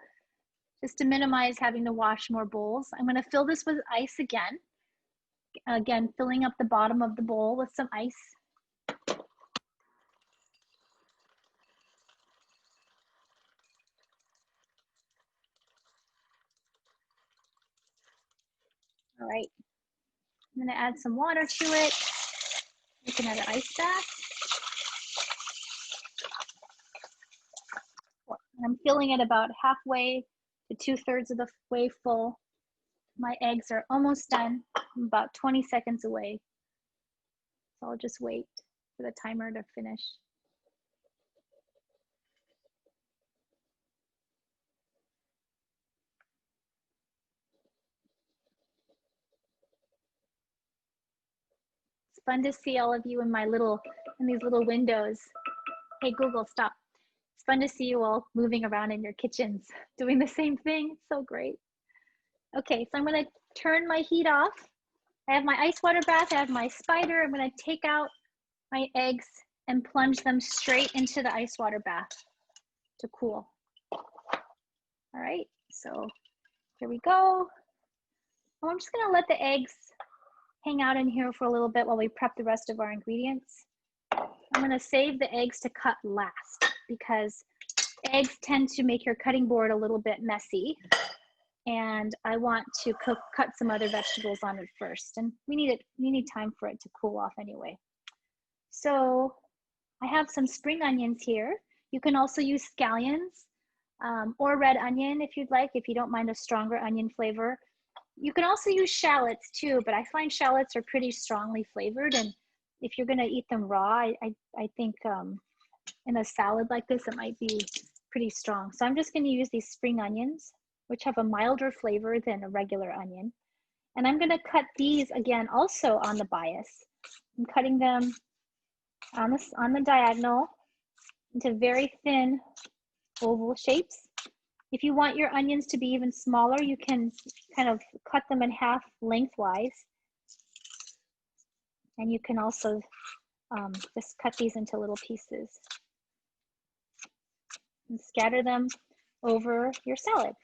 just to minimize having to wash more bowls. I'm going to fill this with ice again. Again, filling up the bottom of the bowl with some ice. All right, I'm gonna add some water to it. Make another ice bath. I'm filling it about halfway to 2/3 of the way full. My eggs are almost done. I'm about 20 seconds away. So I'll just wait for the timer to finish. It's fun to see all of you in these little windows. Hey, Google, stop. It's fun to see you all moving around in your kitchens, doing the same thing. It's so great. Okay, so I'm gonna turn my heat off. I have my ice water bath, I have my spider. I'm gonna take out my eggs and plunge them straight into the ice water bath to cool. All right, so here we go. Oh, I'm just gonna let the eggs hang out in here for a little bit while we prep the rest of our ingredients. I'm gonna save the eggs to cut last because eggs tend to make your cutting board a little bit messy. And I want to cut some other vegetables on it first. And we need time for it to cool off anyway. So I have some spring onions here. You can also use scallions or red onion if you'd like, if you don't mind a stronger onion flavor. You can also use shallots too, but I find shallots are pretty strongly flavored. And if you're gonna eat them raw, I think in a salad like this, it might be pretty strong. So I'm just gonna use these spring onions, which have a milder flavor than a regular onion. And I'm gonna cut these again also on the bias. I'm cutting them on the diagonal into very thin oval shapes. If you want your onions to be even smaller, you can kind of cut them in half lengthwise. And you can also just cut these into little pieces and scatter them over your salad.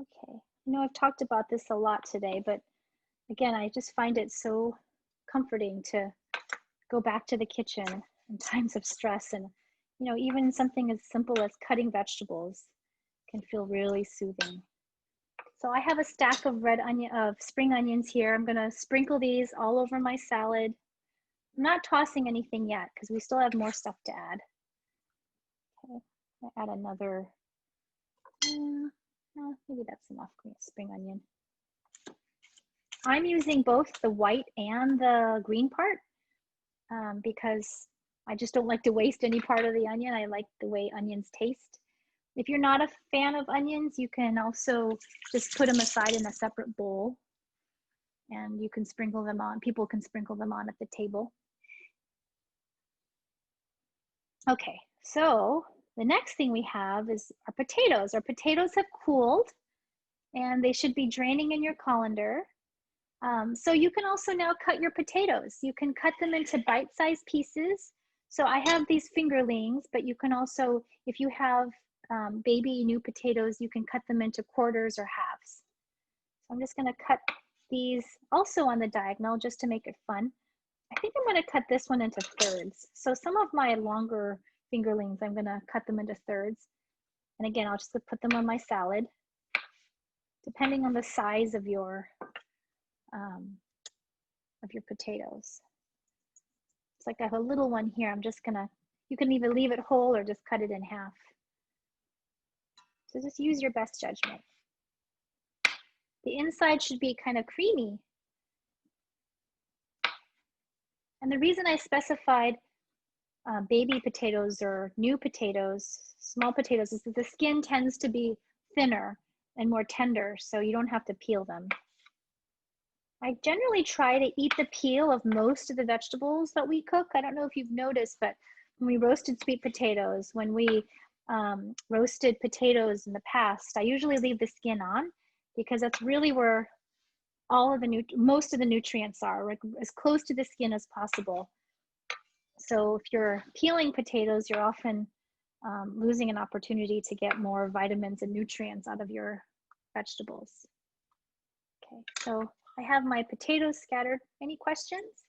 Okay, I know I've talked about this a lot today, but again, I just find it so comforting to go back to the kitchen in times of stress. And, you know, even something as simple as cutting vegetables can feel really soothing. So I have a stack of spring onions here. I'm gonna sprinkle these all over my salad. I'm not tossing anything yet because we still have more stuff to add. Okay, I'll add another, maybe that's enough spring onion. I'm using both the white and the green part because I just don't like to waste any part of the onion. I like the way onions taste. If you're not a fan of onions, you can also just put them aside in a separate bowl and you can sprinkle them on. People can sprinkle them on at the table. Okay, so the next thing we have is our potatoes. Our potatoes have cooled and they should be draining in your colander. So you can also now cut your potatoes. You can cut them into bite-sized pieces. So I have these fingerlings, but you can also, if you have baby new potatoes, you can cut them into quarters or halves. So I'm just gonna cut these also on the diagonal just to make it fun. I think I'm gonna cut this one into thirds. So some of my longer fingerlings, I'm gonna cut them into thirds. And again, I'll just put them on my salad, depending on the size of your potatoes. It's like I have a little one here. I'm just gonna, you can either leave it whole or just cut it in half. So just use your best judgment. The inside should be kind of creamy. And the reason I specified baby potatoes or new potatoes, small potatoes, is that the skin tends to be thinner and more tender, so you don't have to peel them. I generally try to eat the peel of most of the vegetables that we cook. I don't know if you've noticed, but when we roasted sweet potatoes, when we roasted potatoes in the past, I usually leave the skin on because that's really where all of the most of the nutrients are, like as close to the skin as possible. So if you're peeling potatoes, you're often losing an opportunity to get more vitamins and nutrients out of your vegetables. Okay, so I have my potatoes scattered. Any questions?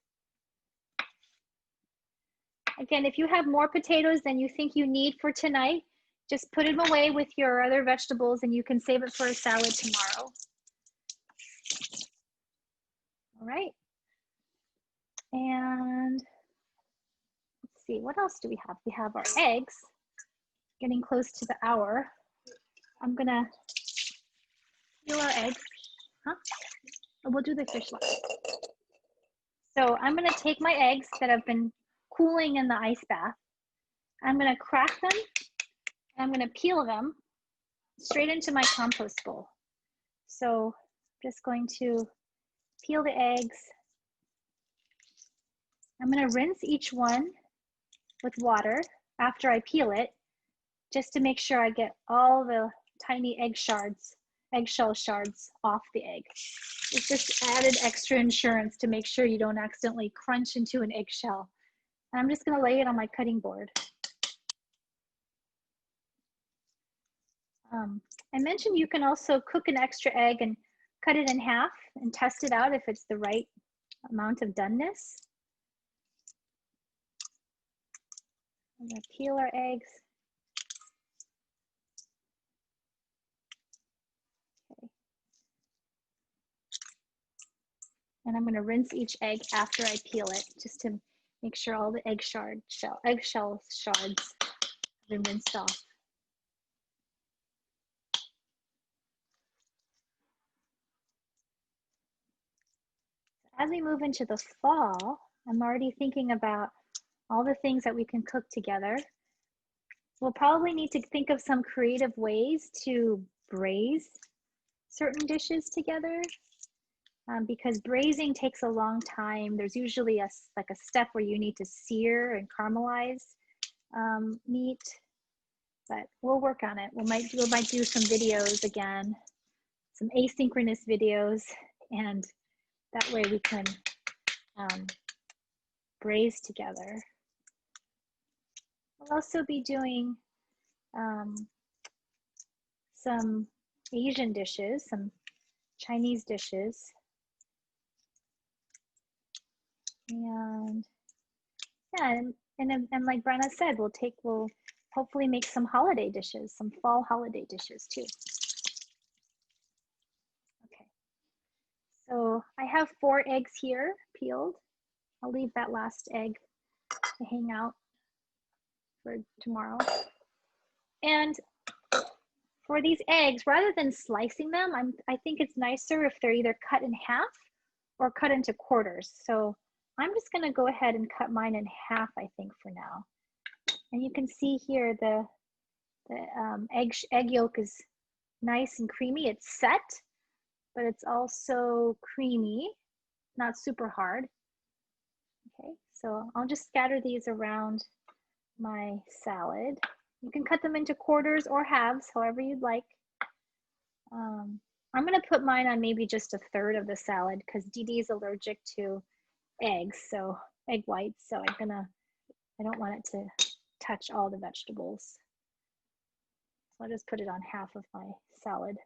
Again, if you have more potatoes than you think you need for tonight, just put them away with your other vegetables and you can save it for a salad tomorrow. All right. And let's see, what else do we have? We have our eggs, getting close to the hour. I'm gonna peel our eggs. Huh? Oh, we'll do the fish last. So I'm gonna take my eggs that have been cooling in the ice bath. I'm gonna crack them, and I'm gonna peel them straight into my compost bowl. So I'm just going to peel the eggs. I'm gonna rinse each one with water after I peel it, just to make sure I get all the tiny eggshell shards off the egg. It's just added extra insurance to make sure you don't accidentally crunch into an eggshell. And I'm just gonna lay it on my cutting board. I mentioned you can also cook an extra egg and cut it in half and test it out if it's the right amount of doneness. I'm gonna peel our eggs. Okay. And I'm gonna rinse each egg after I peel it, just to make sure all the eggshell shards have been rinsed off. As we move into the fall, I'm already thinking about all the things that we can cook together. We'll probably need to think of some creative ways to braise certain dishes together, because braising takes a long time. There's usually a step where you need to sear and caramelize meat, but we'll work on it. We might do some videos again, some asynchronous videos, and that way we can braise together. We'll also be doing some Asian dishes, some Chinese dishes. And yeah, and like Brenna said, we'll hopefully make some holiday dishes, some fall holiday dishes too. Okay, so I have 4 eggs here peeled. I'll leave that last egg to hang out for tomorrow. And for these eggs, rather than slicing them, I think it's nicer if they're either cut in half or cut into quarters. So I'm just gonna go ahead and cut mine in half, I think, for now. And you can see here the egg yolk is nice and creamy. It's set, but it's also creamy, not super hard. Okay, so I'll just scatter these around my salad. You can cut them into quarters or halves, however you'd like. I'm gonna put mine on maybe just 1/3 of the salad because Dee Dee's allergic to eggs, so egg whites. So I don't want it to touch all the vegetables. So I'll just put it on half of my salad.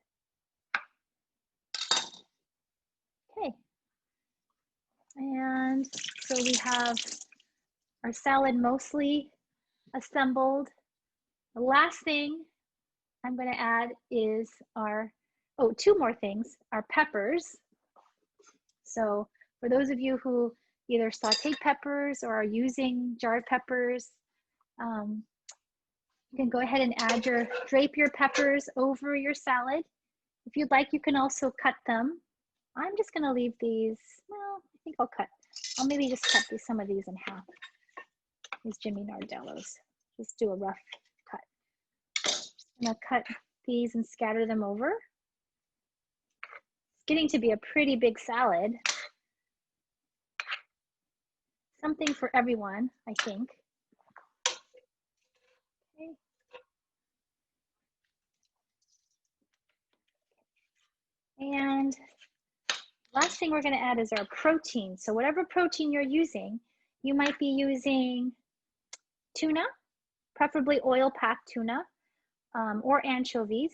Okay. And so we have our salad mostly assembled. The last thing I'm going to add is two more things, our peppers. So for those of you who either saute peppers or are using jarred peppers, you can go ahead and drape your peppers over your salad. If you'd like, you can also cut them. I'm just going to leave these, well, I think I'll cut I'll maybe just cut some of these in half. These Jimmy Nardellos. Just do a rough cut. I'm gonna cut these and scatter them over. It's getting to be a pretty big salad. Something for everyone, I think. Okay. And last thing we're going to add is our protein. So whatever protein you're using, you might be using tuna, preferably oil-packed tuna, or anchovies.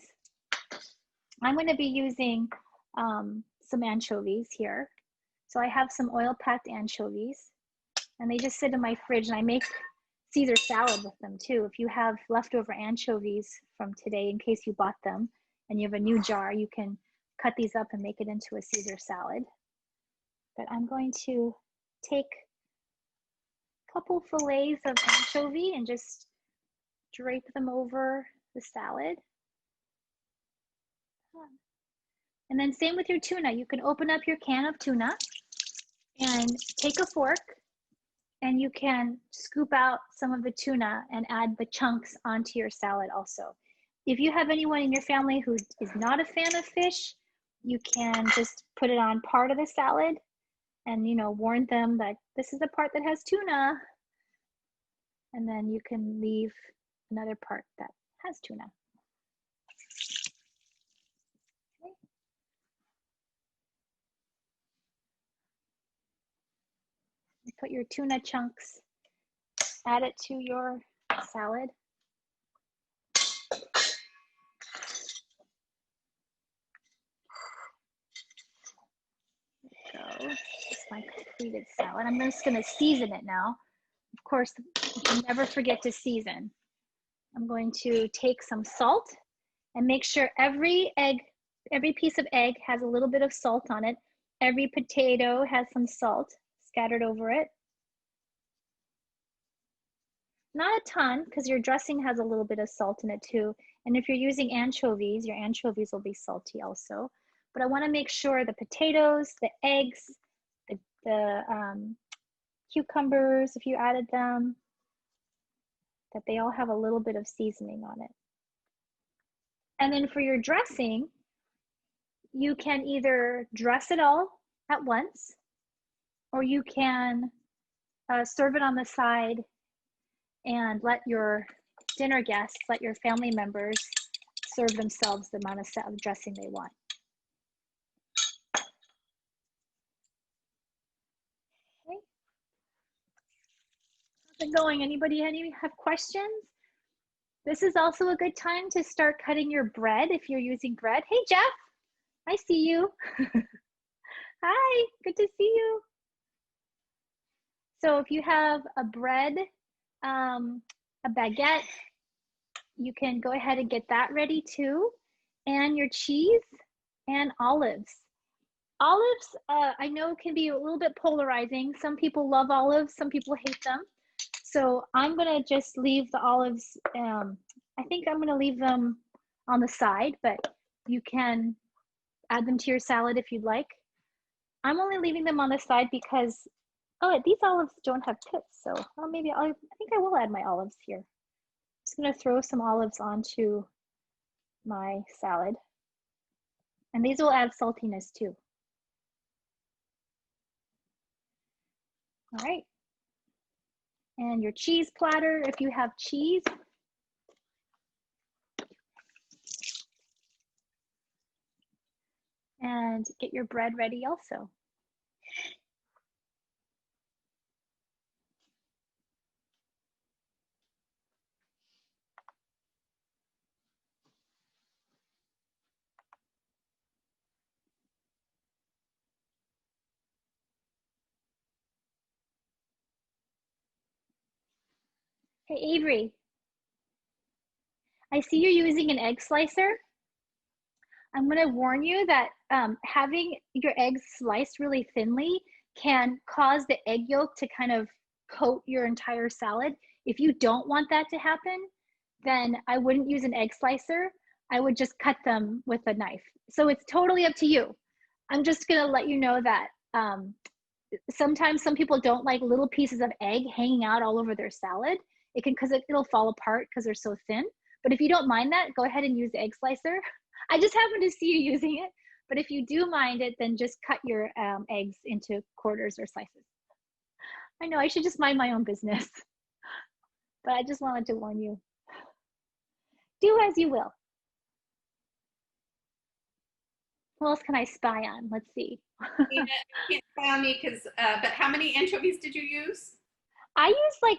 I'm going to be using some anchovies here. So I have some oil-packed anchovies, and they just sit in my fridge, and I make Caesar salad with them too. If you have leftover anchovies from today, in case you bought them, and you have a new jar, you can cut these up and make it into a Caesar salad. But I'm going to take a couple fillets of anchovy and just drape them over the salad. And then same with your tuna. You can open up your can of tuna and take a fork, and you can scoop out some of the tuna and add the chunks onto your salad also. If you have anyone in your family who is not a fan of fish, you can just put it on part of the salad and, you know, warn them that this is the part that has tuna. And then you can leave another part that has tuna. Okay. You put your tuna chunks, add it to your salad. So this is my completed salad. I'm just going to season it now. Of course, you never forget to season. I'm going to take some salt and make sure every piece of egg has a little bit of salt on it. Every potato has some salt scattered over it. Not a ton, because your dressing has a little bit of salt in it too. And if you're using anchovies, your anchovies will be salty also. But I want to make sure the potatoes, the eggs, the cucumbers, if you added them, that they all have a little bit of seasoning on it. And then for your dressing, you can either dress it all at once, or you can serve it on the side and let your dinner guests, let your family members serve themselves the amount of dressing they want. Okay. How's it going? Anybody have questions? This is also a good time to start cutting your bread if you're using bread. Hey, Jeff, I see you. Hi, good to see you. So if you have a bread, a baguette, you can go ahead and get that ready too. And your cheese and olives. Olives, I know can be a little bit polarizing. Some people love olives, some people hate them. So I'm gonna just leave the olives, I think I'm gonna leave them on the side, but you can add them to your salad if you'd like. I'm only leaving them on the side because, oh, these olives don't have pips, so maybe I think I will add my olives here. I'm just gonna throw some olives onto my salad. And these will add saltiness too. All right. And your cheese platter, if you have cheese. And get your bread ready also. Hey, Avery, I see you're using an egg slicer. I'm going to warn you that having your eggs sliced really thinly can cause the egg yolk to kind of coat your entire salad. If you don't want that to happen, then I wouldn't use an egg slicer. I would just cut them with a knife. So it's totally up to you. I'm just going to let you know that sometimes some people don't like little pieces of egg hanging out all over their salad. It can, because it'll fall apart because they're so thin. But if you don't mind that, go ahead and use the egg slicer. I just happen to see you using it. But if you do mind it, then just cut your eggs into quarters or slices. I know I should just mind my own business. But I just wanted to warn you. Do as you will. Who else can I spy on? Let's see. You can't spy on me because, but how many anchovies did you use? I used like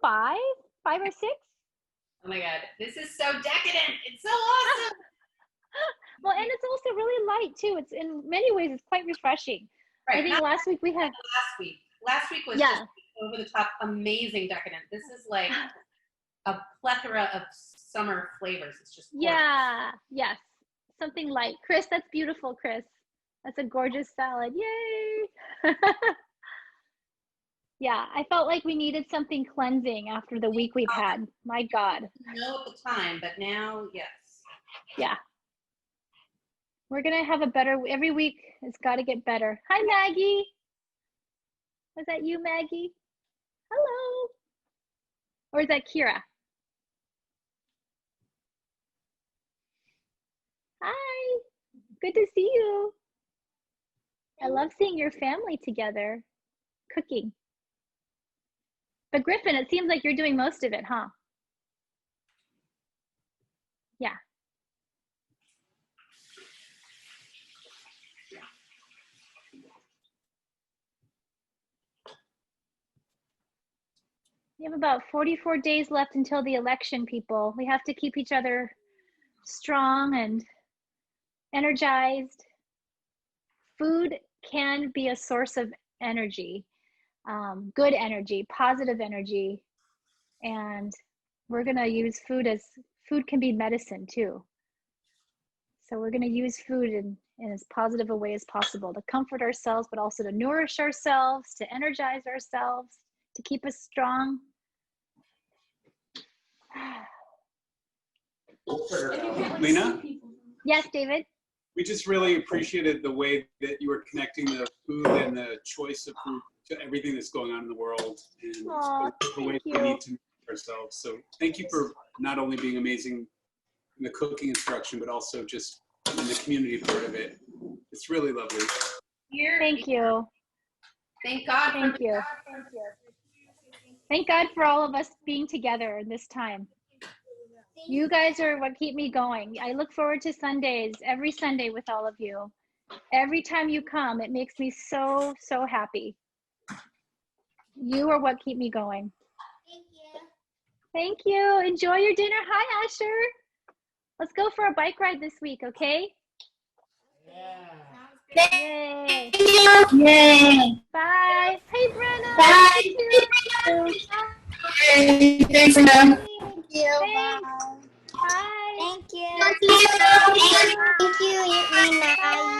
five or six. Oh my God, this is so decadent. It's so awesome. Well, and it's also really light too. It's in many ways, it's quite refreshing. Right, I think not last week we had. Last week was just over the top, amazing decadent. This is like a plethora of summer flavors. It's just gorgeous. Yeah, yes, something light. Chris, that's beautiful, Chris. That's a gorgeous salad. Yay! Yeah, I felt like we needed something cleansing after the week we've had. My God. No at the time, but now, yes. Yeah. We're going to have a better, every week it's got to get better. Hi, Maggie. Was that you, Maggie? Hello. Or is that Kira? Hi. Good to see you. I love seeing your family together cooking. But Griffin, it seems like you're doing most of it, huh? Yeah. We have about 44 days left until the election, people. We have to keep each other strong and energized. Food can be a source of energy, good energy, positive energy. And we're gonna use food food can be medicine too. So we're gonna use food in as positive a way as possible to comfort ourselves, but also to nourish ourselves, to energize ourselves, to keep us strong. Lynna? Yes, David? We just really appreciated the way that you were connecting the food and the choice of food to everything that's going on in the world and the way we need to make ourselves. So thank you for not only being amazing in the cooking instruction, but also just in the community part of it. It's really lovely. Thank you. Thank God. Thank you. Thank God for all of us being together in this time. You guys are what keep me going. I look forward to Sundays, every Sunday with all of you. Every time you come, it makes me so, so happy. You are what keep me going. Thank you. Thank you. Enjoy your dinner. Hi, Asher. Let's go for a bike ride this week, okay? Yeah. Yay. Yay. Bye. Hey, Brenna. Bye. Thank you. Thank you. Thanks. Bye. Bye. Thank you. Thank you, Lynna.